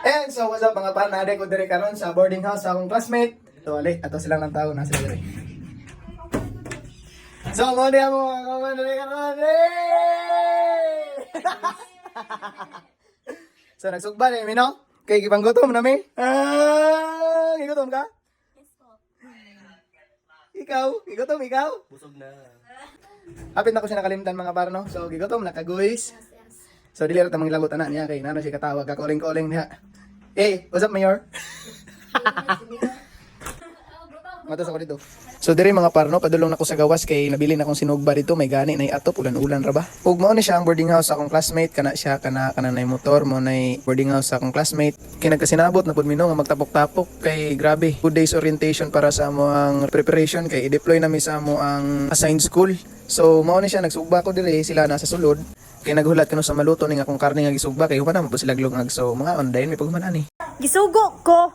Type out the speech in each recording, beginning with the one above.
And so what's up mga par, naade ko dire karon sa boarding house sa akong classmate. So ali, ato silang ng tao na sila dire. So mo dia mo mga kawan dire karon. So nagsugba ni Mino. Kay gipanggutom na mi. Gigutom ka? Ikaw, gigutom ikaw? Busog na. Hapit na ko siya nakalimtan mga par no. So gigutom na kaguys. So dili ra ta manglabot ana niya kay nana siya katawag ka calling niya. Hey, what's up, Mayor? Matas ako dito. So diri mga parno, padulong na ko sa gawas kay nabili na akong sinugba dito, may gani na atop ulan-ulan ra ba. Ug mao ni siya ang boarding house sa akong classmate, kana siya kana nay motor mo nay boarding house sa akong classmate. Kay nagkasinabot na pud mino nga magtapok-tapok kay grabe. 2 days orientation para sa amo ang preparation kay i-deploy na mi sa amo ang assigned school. So mao ni siya nagsugba ko diri, sila nasa sulod. Kay naghulat kano sa maluto ning akong karne nga gisugba kay human na po sila glungag. So mga online may pagmanani. Gisugo ko.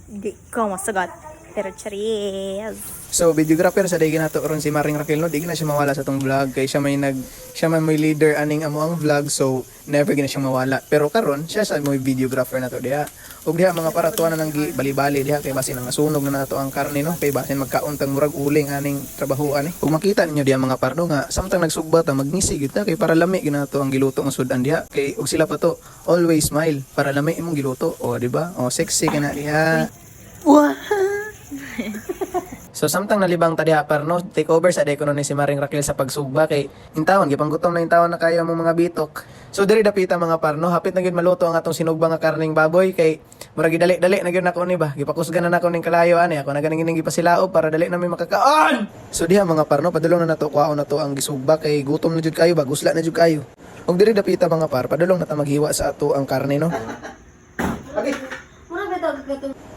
Di ko masagot. Pero charis. So videographer sa day ginato ron si Maring Raquel no, di na siya mawala sa tong vlog kay siya man may leader aning amo ang vlog, so never gina siya mawala. Pero karon siya sa may videographer na to diha. Ug diha mga paratuan na nang bali-bali diha kay basin nga sunog na nato ang karne no, kay basin magkauntang murag uling aning trabahoan eh. Ug makita ninyo diha mga parno nga samtang nagsugba ta magnisi gid ta kay para lami ginato ang giluto nga sudan diha. Kay ug sila pa to always smile para lami imong giluto. O di ba? O sexy kana diha. Wow. So samtang nalibang ta diha parno, take over sa day ko ni si Maring Raquel sa pagsugba kay intawon gipanggutom na intawon na kayo ang mga bitok. So diri dapita mga parno, hapit na gyud maluto ang atong sinugba nga karning baboy kay murag dali-dali na gyud nako ni ba. Gipakusgan na nako ning kalayo ani ako na ganing gipasilaob para dali na may makakaon. So diha mga parno, padulong na nato kuhaon na to ang gisugba kay gutom na jud kayo ba, gusla na jud kayo. Ug diri dapita mga par, padulong na ta maghiwa sa ato ang karne no. Okay.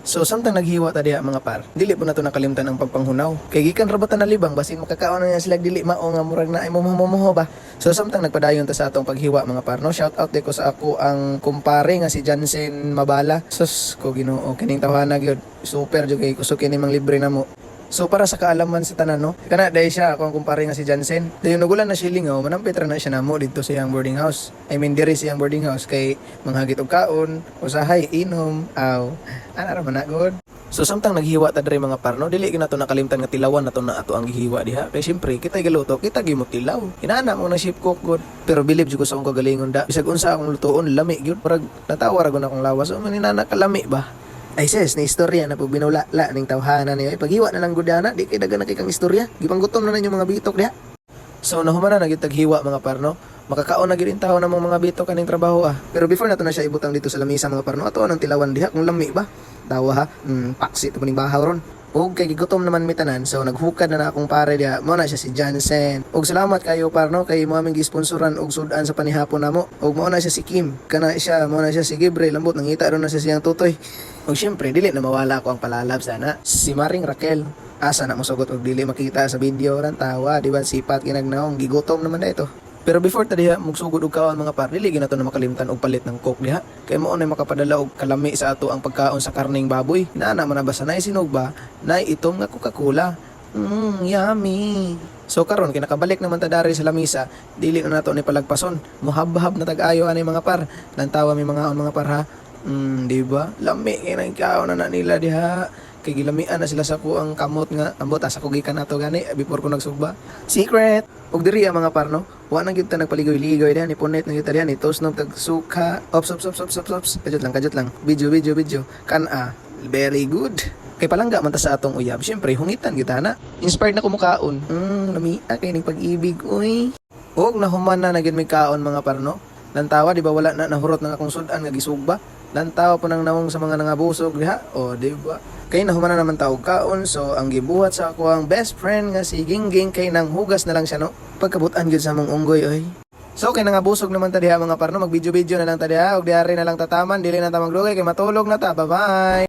So samtang naghiwa ta diha mga par, dili po nato nakalimtan ang pagpanghunaw. Kay gikan ra ba ta nalibang basin makakaon na niya sila dili mao nga murag na ay momomoho ba. So samtang nagpadayon ta sa atong paghiwa mga par, no, shout out ko sa ako ang kumpare nga si Jansen Mabala. Sus ko Ginoo, kining tawhana gyud super jud kay kusog kini mang libre namo. So para sa kaalaman sa tanan no, kana dai siya ako ang kumpare nga si Jansen. Dayon nagulan na siya lingaw, manampit ra na siya namo dito sa iyang boarding house. I mean diri sa iyang boarding house kay manghagit og kaon, usahay inom, aw. Ana ra man na god. So samtang naghiwa ta diri mga parno, dili gyud nato nakalimtan nga tilawan nato na ato ang gihiwa diha. Kay syempre kita giluto, kita gimo tilaw. Inaana mo na chef cook god. Pero believe jud ko sa akong kagalingon da. Bisag unsa akong lutoon, lami gyud. Parag natawa ra gud akong lawas. So maninana kalami ba? Ay sis, ni istorya na pag binula-la ning tawhana niya. Ay paghiwa na lang gudana, di kay dagan na kay kang istorya. Gipanggutom na ninyo mga bitok diha. So nahuman na gyud taghiwa mga parno. Makakaon na gyud tawo na mga bitok kaning trabaho ah. Pero before nato na siya ibutang dito sa lamisa mga parno, ato nang tilawan diha kung lami ba. Tawa ha. Paksi to ning bahaw ron. Og kay gigutom naman mi tanan, so naghukad na akong pare diha. Mo na siya si Jansen. Og salamat kayo parno kay mo aming gisponsoran og sudan sa panihapon namo. Og mo na siya si Kim. Kana siya, mo na siya si Gibre, lambot nangita ron na siya siyang tutoy. Og syempre dili na mawala ko ang palalab sana si Maring Raquel. Asa na mo sugot og dili makita sa video ran tawa, di ba sipat ginagnaong gigutom naman na ito. Pero before ta diha magsugod og kaon mga par, dili ginato na makalimtan og palit ng coke diha. Kay mao na makapadala og kalami sa ato ang pagkaon sa karning baboy. Inaana man na basta nay sinugba, nay itom nga Coca-Cola. Yummy. So karon kinakabalik naman ta dari sa lamisa, dili na nato ni palagpason. Muhabhab na tag-ayo ani mga par. Lantawa mi mga par ha. Di ba? Lami kay nang kaon na nila diha. Kay gilamian na sila sa ko ang kamot nga ambot asa ko gikan nato gani before ko nagsugba. Secret. Og diri ang mga parno, wa na gyud ta nagpaligoy-ligoy diha ni punet na gyud ta diha ni toast nog tag suka. Ops. Kajot lang. Video. Kana. Very good. Kay palangga man ta sa atong uyab. Syempre hungitan gyud na. Inspired na ko mukaon. Lamia kay ning pag-ibig uy. Og nahuman na gyud may kaon mga parno. Lantawa di ba wala na nahurot ng akong sudan nga gisugba. Lantawa po nang nawong sa mga nangabusog diha. O di ba? Kay nahuman na naman taog kaon, so ang gibuhat sa ako ang best friend nga si Gingging kay nang hugas na lang siya no. Pagkabutan gyud sa mong unggoy oy. So kay nangabusog naman ta diha mga parno, mag video na lang ta diha og diari na lang tataman, dili na ta maglugay kay matulog na ta. Bye-bye.